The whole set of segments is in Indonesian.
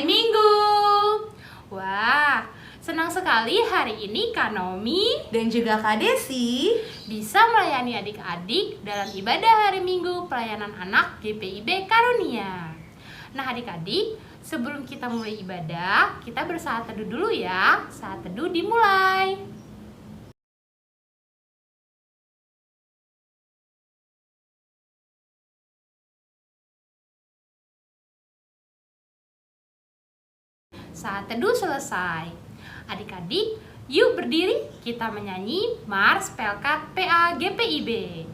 Minggu. Wah, senang sekali hari ini Kak Nomi dan juga Kak Desi bisa melayani adik-adik dalam ibadah hari Minggu pelayanan anak GPIB Karunia. Nah adik-adik, sebelum kita mulai ibadah, kita bersaat teduh dulu ya. Saat teduh dimulai. Saat teduh selesai, adik-adik yuk berdiri, kita menyanyi Mars Pelkat PA GPIB.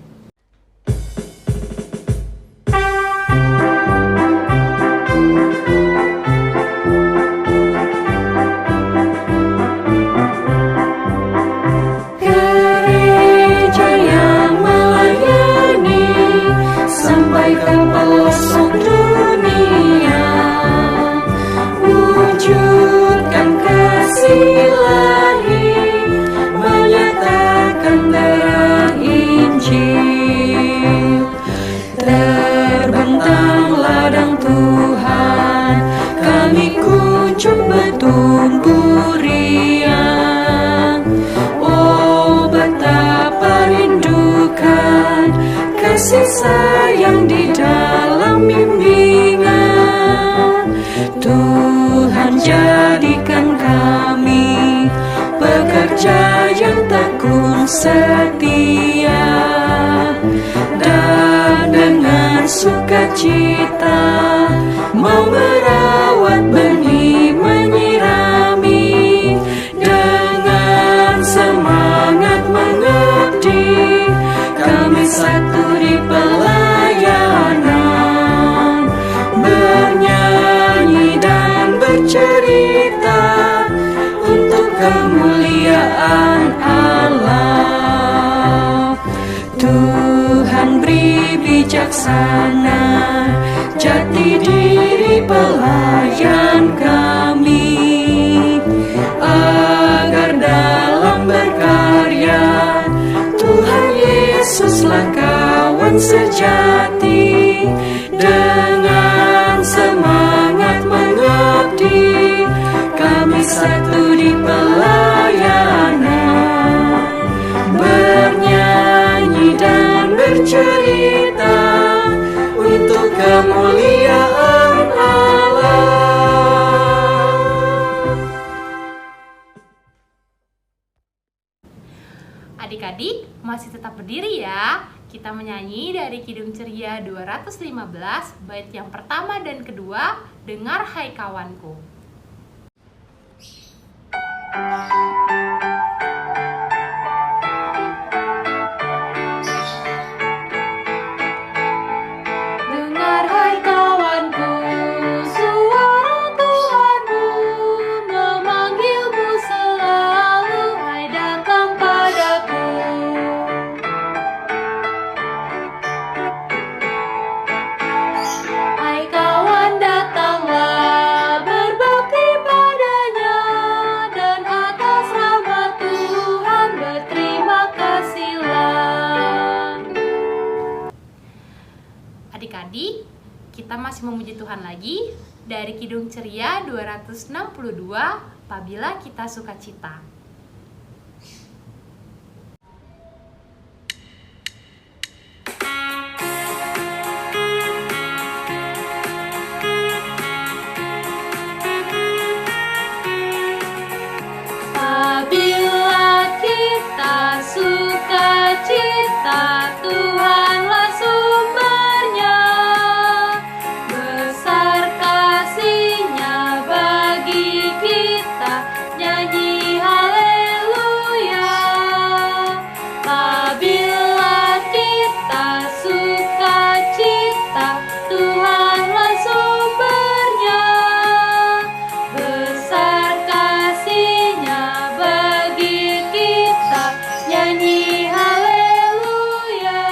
Gereja yang melayani sampai ke pelosok dunia, wujudkan kasih ilahi, menyatakan terang Injil. Terbentang ladang Tuhan, kami kunjung bertumbuh riang. Oh betapa rindukan kasih sayang di dalam bimbingan. Tuhan jadikan kami pekerja yang tekun setia, dan dengan sukacita mau merawat benih, menyirami, dengan semangat mengabdi, kami satu di pelayanan, bernyanyi dan bercerita untuk kemuliaan Allah. Tuhan beri bijaksana jati diri pelayan kami, agar dalam berkarya Tuhan Yesuslah kawan sejati. Dengan semangat mengabdi, kami satu di pelayanan, bernyanyi dan bercerita untuk kemuliaan Allah. Adik-adik masih tetap berdiri ya. Kita menyanyi dari Kidung Ceria 215 bait yang pertama dan kedua, Dengar Hai Kawanku. Dengar hai kawanku, suara Tuhanmu memanggilmu selalu, hai datang padaku. Hai kawan datanglah berbakti padanya, dan atas rahmat Tuhan berterima kasihlah. Adik-adik, kita masih memuji Tuhan lagi dari Kidung Ceria 262, Apabila Kita Sukacita. Apabila kita sukacita, Tuhanlah sumbernya. Besar kasih-Nya bagi kita, nyanyi haleluya. Apabila kita sukacita, Tuhanlah sumbernya. Besar kasih-Nya bagi kita, nyanyi haleluya.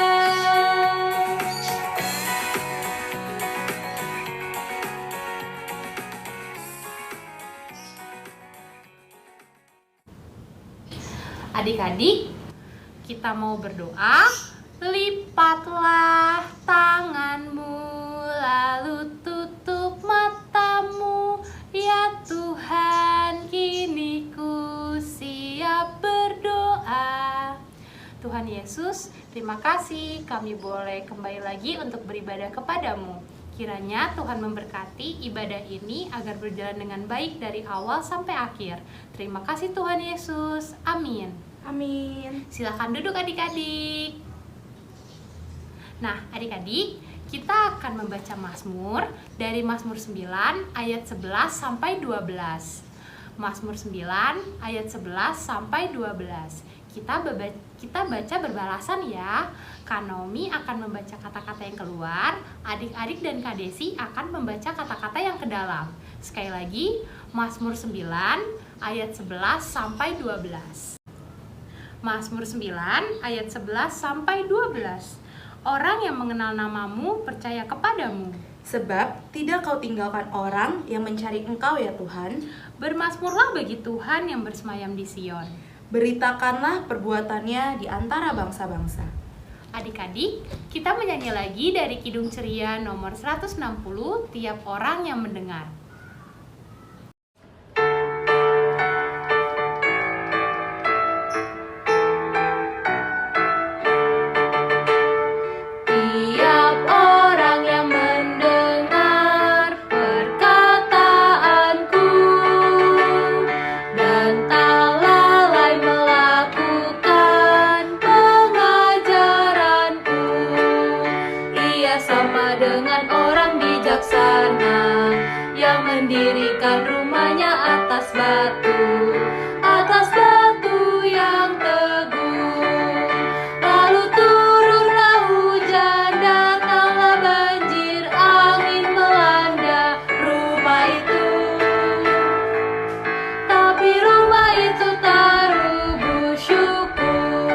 Adik-adik, kita mau berdoa. Lipatlah tanganmu, lalu tutup matamu, Yesus, terima kasih kami boleh kembali lagi untuk beribadah kepadamu. Kiranya Tuhan memberkati ibadah ini agar berjalan dengan baik dari awal sampai akhir. Terima kasih Tuhan Yesus. Amin. Amin. Silakan duduk adik-adik. Nah, adik-adik, kita akan membaca Mazmur dari Mazmur 9 ayat 11 sampai 12. Mazmur 9 ayat 11 sampai 12. Kita baca berbalasan ya. Kak Naomi akan membaca kata-kata yang keluar, adik-adik dan Kak Desi akan membaca kata-kata yang ke dalam. Sekali lagi, Mazmur 9 ayat 11 sampai 12. Mazmur 9 ayat 11 sampai 12. Orang yang mengenal namamu percaya kepadamu. Sebab tidak kau tinggalkan orang yang mencari Engkau ya Tuhan. Bermazmurlah bagi Tuhan yang bersemayam di Sion. Beritakanlah perbuatannya di antara bangsa-bangsa. Adik-adik, kita menyanyi lagi dari Kidung Ceria nomor 160, tiap orang yang mendengar. Tiap orang yang mendengar perkataanku dan tak lalai melakukan pengajaranku, ia sama dengan orang bijaksana yang mendirikan rumahnya atas batu yang teguh. Lalu turunlah hujan, datanglah banjir, angin melanda rumah itu. Tapi rumah itu tak rubuh syukur.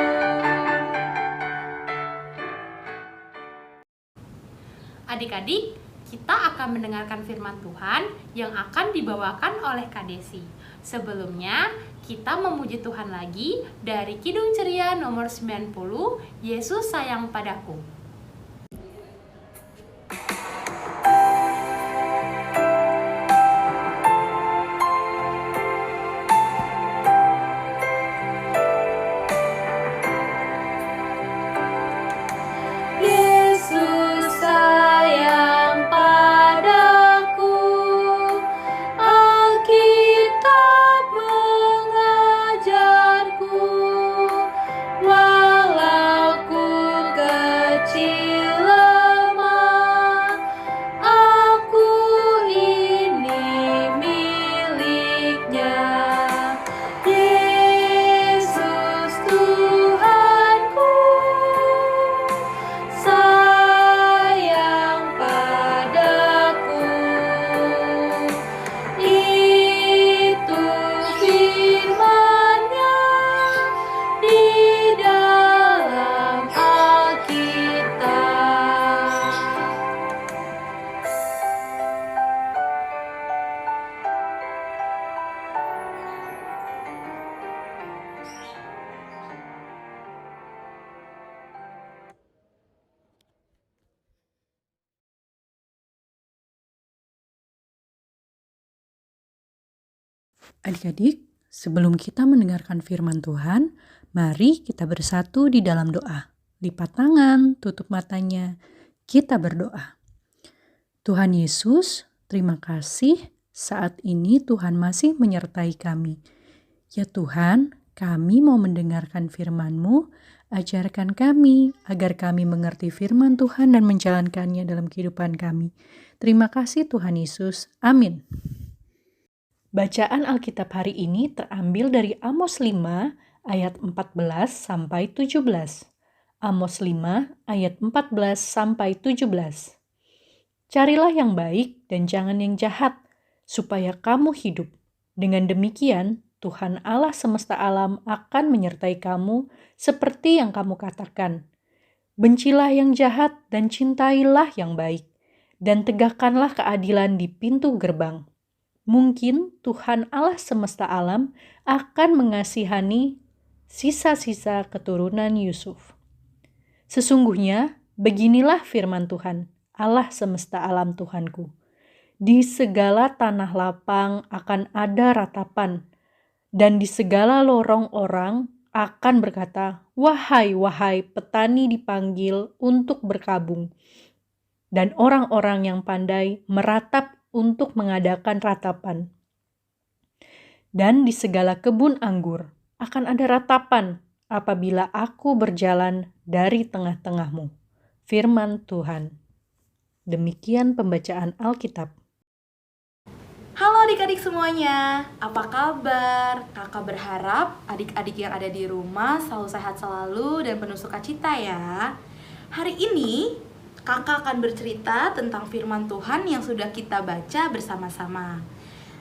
Adik-adik, kita akan mendengarkan firman Tuhan yang akan dibawakan oleh Kak Desi. Sebelumnya, kita memuji Tuhan lagi dari Kidung Ceria nomor 90, Yesus sayang padaku. Yesus sayang padaku, Alkitab mengajarku, walau ku kecil lemah, aku ini miliknya. Yesus Tuhanku sayang padaku, itu firman-Nya di dalam Alkitab. Adik-adik, sebelum kita mendengarkan firman Tuhan, mari kita bersatu di dalam doa. Lipat tangan, tutup matanya, kita berdoa. Tuhan Yesus, terima kasih saat ini Tuhan masih menyertai kami. Ya Tuhan, kami mau mendengarkan firman-Mu, ajarkan kami agar kami mengerti firman Tuhan dan menjalankannya dalam kehidupan kami. Terima kasih Tuhan Yesus. Amin. Bacaan Alkitab hari ini terambil dari Amos 5 ayat 14 sampai 17. Amos 5 ayat 14 sampai 17. Carilah yang baik dan jangan yang jahat, supaya kamu hidup. Dengan demikian, Tuhan Allah semesta alam akan menyertai kamu seperti yang kamu katakan. Bencilah yang jahat dan cintailah yang baik, dan tegakkanlah keadilan di pintu gerbang. Mungkin Tuhan Allah semesta alam akan mengasihani sisa-sisa keturunan Yusuf. Sesungguhnya beginilah firman Tuhan, Allah semesta alam Tuhanku. Di segala tanah lapang akan ada ratapan, dan di segala lorong orang akan berkata, "Wahai, wahai, petani dipanggil untuk berkabung." Dan orang-orang yang pandai meratap untuk mengadakan ratapan. Dan di segala kebun anggur akan ada ratapan apabila aku berjalan dari tengah-tengahmu. Firman Tuhan. Demikian pembacaan Alkitab. Halo adik-adik semuanya, apa kabar? Kakak berharap adik-adik yang ada di rumah selalu sehat selalu dan penuh sukacita ya. Hari ini kakak akan bercerita tentang firman Tuhan yang sudah kita baca bersama-sama.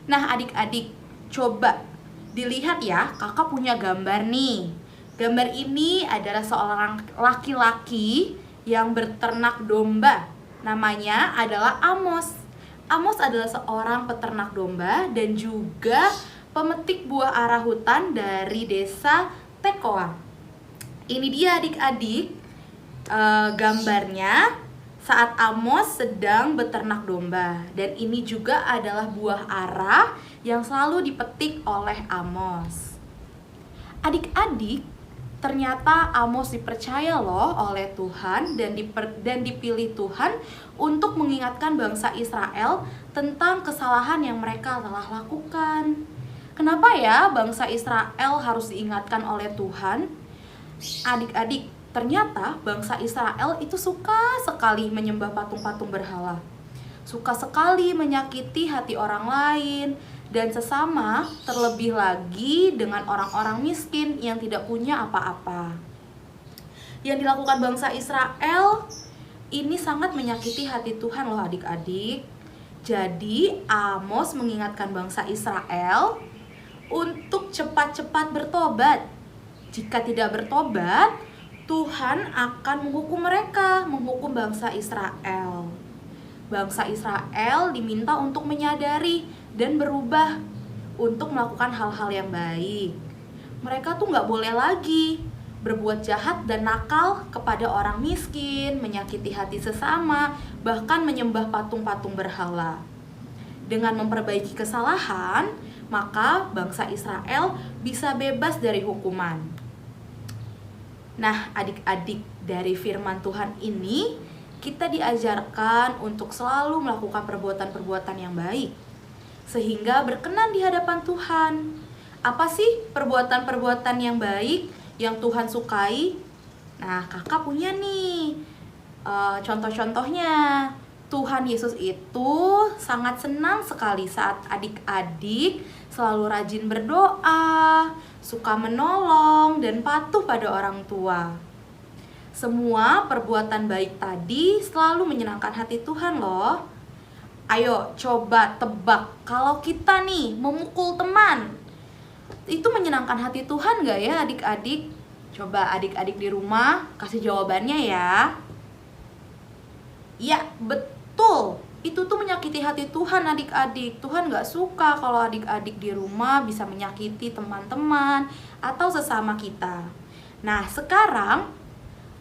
Nah adik-adik, coba dilihat ya, kakak punya gambar nih. Gambar ini adalah seorang laki-laki yang berternak domba. Namanya adalah Amos. Amos adalah seorang peternak domba dan juga pemetik buah ara hutan dari desa Tekoa. Ini dia adik-adik gambarnya saat Amos sedang beternak domba. Dan ini juga adalah buah ara yang selalu dipetik oleh Amos. Adik-adik, ternyata Amos dipercaya loh oleh Tuhan dan dipilih Tuhan untuk mengingatkan bangsa Israel tentang kesalahan yang mereka telah lakukan. Kenapa ya bangsa Israel harus diingatkan oleh Tuhan? Adik-adik, ternyata bangsa Israel itu suka sekali menyembah patung-patung berhala. Suka sekali menyakiti hati orang lain dan sesama, terlebih lagi dengan orang-orang miskin yang tidak punya apa-apa. Yang dilakukan bangsa Israel ini sangat menyakiti hati Tuhan loh adik-adik. Jadi Amos mengingatkan bangsa Israel untuk cepat-cepat bertobat. Jika tidak bertobat, Tuhan akan menghukum mereka, menghukum bangsa Israel. Bangsa Israel diminta untuk menyadari dan berubah untuk melakukan hal-hal yang baik. Mereka tuh gak boleh lagi berbuat jahat dan nakal kepada orang miskin, menyakiti hati sesama, bahkan menyembah patung-patung berhala. Dengan memperbaiki kesalahan, maka bangsa Israel bisa bebas dari hukuman. Nah, adik-adik, dari firman Tuhan ini kita diajarkan untuk selalu melakukan perbuatan-perbuatan yang baik sehingga berkenan di hadapan Tuhan. Apa sih perbuatan-perbuatan yang baik yang Tuhan sukai? Nah, kakak punya nih contoh-contohnya. Tuhan Yesus itu sangat senang sekali saat adik-adik selalu rajin berdoa, suka menolong, dan patuh pada orang tua. Semua perbuatan baik tadi selalu menyenangkan hati Tuhan loh. Ayo coba tebak, kalau kita nih memukul teman, itu menyenangkan hati Tuhan gak ya adik-adik? Coba adik-adik di rumah kasih jawabannya ya. Ya betul, itu tuh menyakiti hati Tuhan adik-adik. Tuhan gak suka kalau adik-adik di rumah bisa menyakiti teman-teman atau sesama kita. Nah sekarang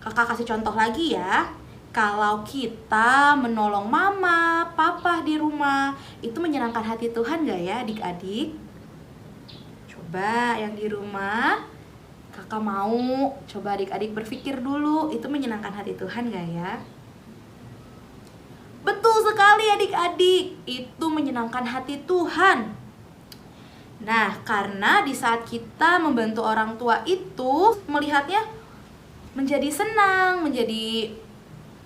kakak kasih contoh lagi ya. Kalau kita menolong mama, papa di rumah, itu menyenangkan hati Tuhan gak ya adik-adik? Coba yang di rumah, kakak mau coba adik-adik berpikir dulu, itu menyenangkan hati Tuhan gak ya? Betul sekali adik-adik, itu menyenangkan hati Tuhan. Nah, karena di saat kita membantu orang tua itu, melihatnya menjadi senang, menjadi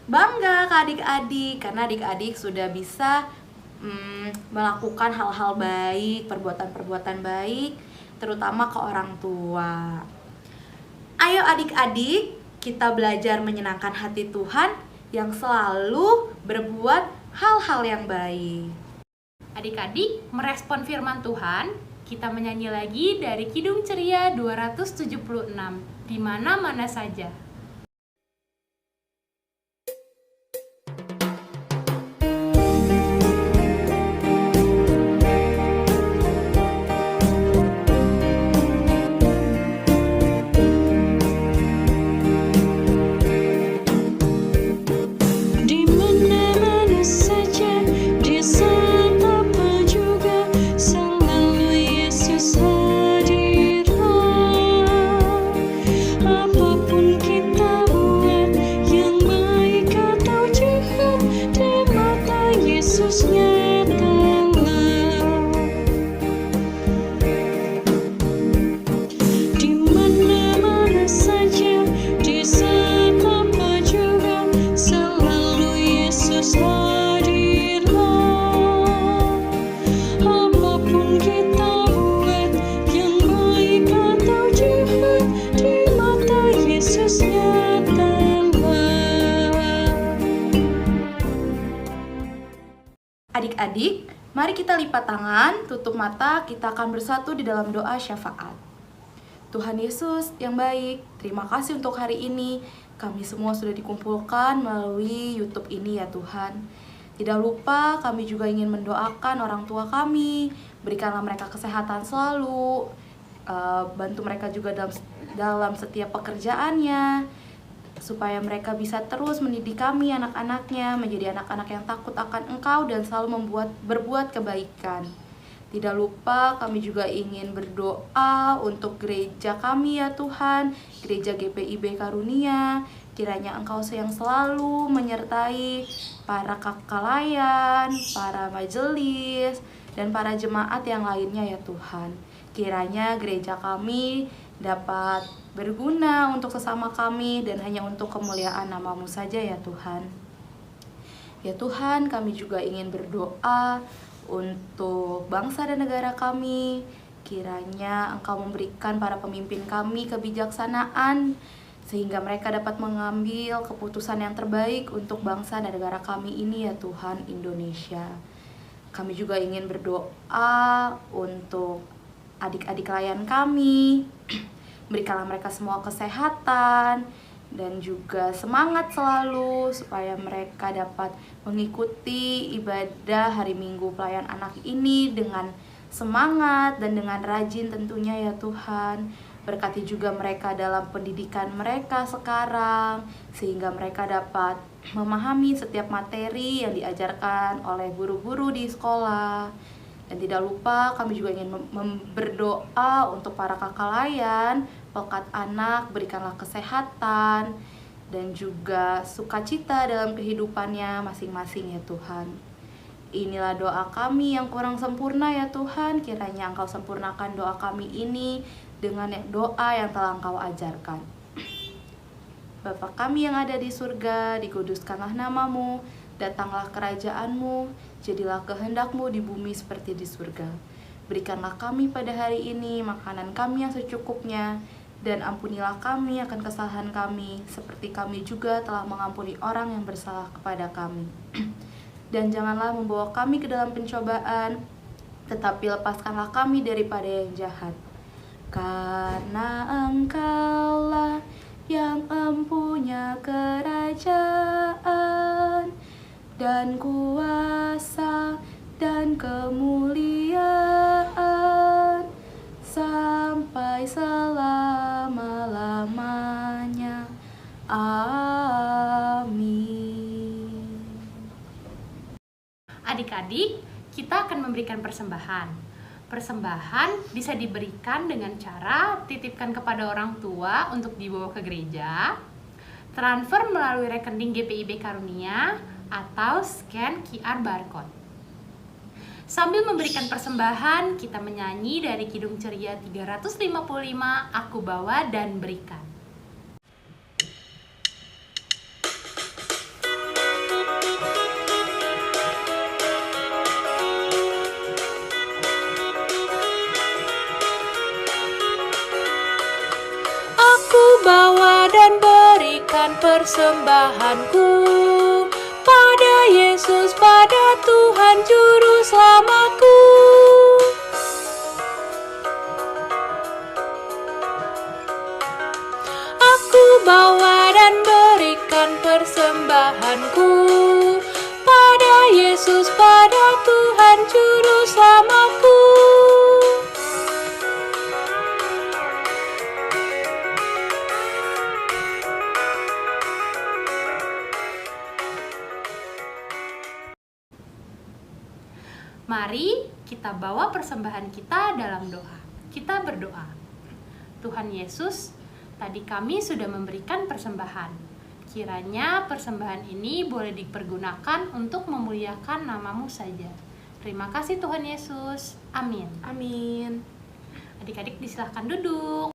bangga ke adik-adik, karena adik-adik sudah bisa melakukan hal-hal baik, perbuatan-perbuatan baik, terutama ke orang tua. Ayo adik-adik, kita belajar menyenangkan hati Tuhan yang selalu berbuat hal-hal yang baik. Adik-adik merespon firman Tuhan, kita menyanyi lagi dari Kidung Ceria 276, di mana-mana saja. Selalu Yesus hadirlah. Mari kita lipat tangan, tutup mata, kita akan bersatu di dalam doa syafaat. Tuhan Yesus yang baik, terima kasih untuk hari ini. Kami semua sudah dikumpulkan melalui YouTube ini ya Tuhan. Tidak lupa kami juga ingin mendoakan orang tua kami. Berikanlah mereka kesehatan selalu. Bantu mereka juga dalam setiap pekerjaannya. Supaya mereka bisa terus mendidik kami anak-anaknya menjadi anak-anak yang takut akan Engkau dan selalu berbuat kebaikan. Tidak lupa kami juga ingin berdoa untuk gereja kami ya Tuhan, gereja GPIB Karunia. Kiranya Engkau yang selalu menyertai para kakak layan, para majelis, dan para jemaat yang lainnya ya Tuhan. Kiranya gereja kami dapat berguna untuk sesama kami dan hanya untuk kemuliaan nama-Mu saja ya Tuhan. Ya Tuhan, kami juga ingin berdoa untuk bangsa dan negara kami. Kiranya Engkau memberikan para pemimpin kami kebijaksanaan sehingga mereka dapat mengambil keputusan yang terbaik untuk bangsa dan negara kami ini ya Tuhan, Indonesia. Kami juga ingin berdoa untuk adik-adik layan kami. Berikanlah mereka semua kesehatan dan juga semangat selalu supaya mereka dapat mengikuti ibadah hari Minggu Pelayan Anak ini dengan semangat dan dengan rajin tentunya ya Tuhan. Berkati juga mereka dalam pendidikan mereka sekarang sehingga mereka dapat memahami setiap materi yang diajarkan oleh guru-guru di sekolah. Dan tidak lupa kami juga ingin berdoa untuk para kakak layan, pekat anak, berikanlah kesehatan dan juga sukacita dalam kehidupannya masing-masing ya Tuhan. Inilah doa kami yang kurang sempurna ya Tuhan, kiranya Engkau sempurnakan doa kami ini dengan doa yang telah Engkau ajarkan. Bapa kami yang ada di surga, dikuduskanlah nama-Mu, datanglah kerajaan-Mu, jadilah kehendak-Mu di bumi seperti di surga. Berikanlah kami pada hari ini makanan kami yang secukupnya, dan ampunilah kami akan kesalahan kami, seperti kami juga telah mengampuni orang yang bersalah kepada kami. Dan janganlah membawa kami ke dalam pencobaan, tetapi lepaskanlah kami daripada yang jahat. Karena Engkaulah yang empunya kerajaan dan kuasa dan kemuliaan sampai selama-lamanya. Amin. Adik-adik, kita akan memberikan persembahan. Persembahan bisa diberikan dengan cara titipkan kepada orang tua untuk dibawa ke gereja, transfer melalui rekening GPIB Karunia, atau scan QR barcode. Sambil memberikan persembahan, kita menyanyi dari Kidung Ceria 355, Aku Bawa dan Berikan. Aku bawa dan berikan persembahanku pada Yesus, pada Tuhan Juru Selamatku. Aku bawa dan berikan persembahanku pada Yesus, pada Tuhan Juru Selamatku. Mari kita bawa persembahan kita dalam doa. Kita berdoa. Tuhan Yesus, tadi kami sudah memberikan persembahan. Kiranya persembahan ini boleh dipergunakan untuk memuliakan nama-Mu saja. Terima kasih Tuhan Yesus. Amin. Amin. Adik-adik disilahkan duduk.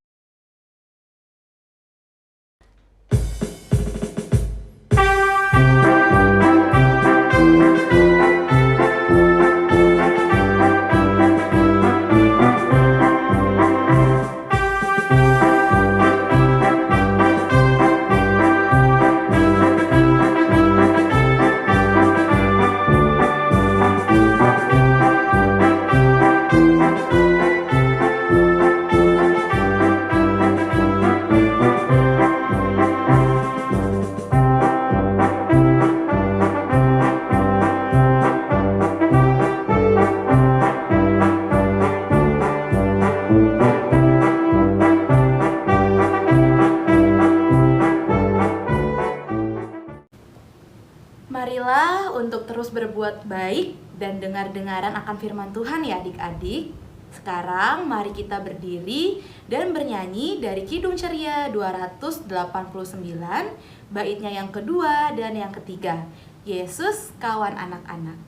berbuat baik dan dengar-dengaran akan firman Tuhan ya adik-adik. Sekarang mari kita berdiri dan bernyanyi dari Kidung Ceria 289, baitnya yang kedua dan yang ketiga. Yesus kawan anak-anak.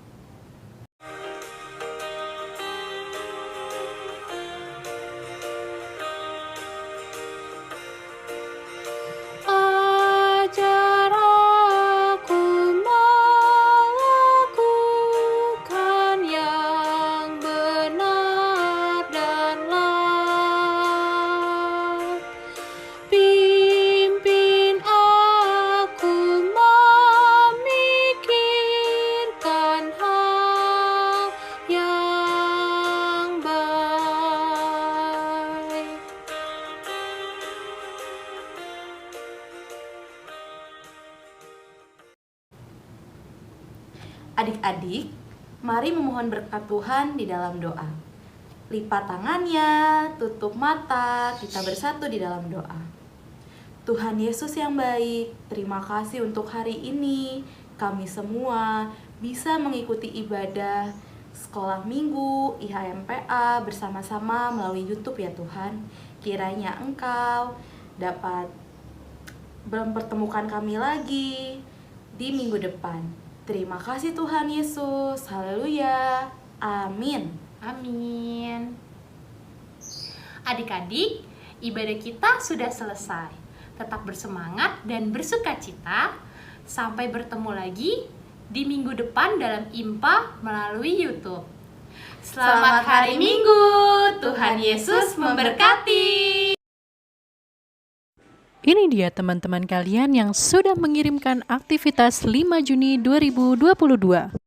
Ajar aku melakukan yang benar dan layak. Pimpin aku memikirkan hal yang baik. Adik-adik, mari memohon berkat Tuhan di dalam doa. Lipat tangannya, tutup mata, kita bersatu di dalam doa. Tuhan Yesus yang baik, terima kasih untuk hari ini. Kami semua bisa mengikuti ibadah sekolah minggu IHMPA bersama-sama melalui YouTube ya Tuhan. Kiranya Engkau dapat mempertemukan kami lagi di minggu depan. Terima kasih Tuhan Yesus. Haleluya. Amin. Amin. Adik-adik, ibadah kita sudah selesai. Tetap bersemangat dan bersukacita. Sampai bertemu lagi di minggu depan dalam IMPA melalui YouTube. Selamat hari Minggu. Tuhan Yesus memberkati. Ini dia teman-teman kalian yang sudah mengirimkan aktivitas 5 Juni 2022.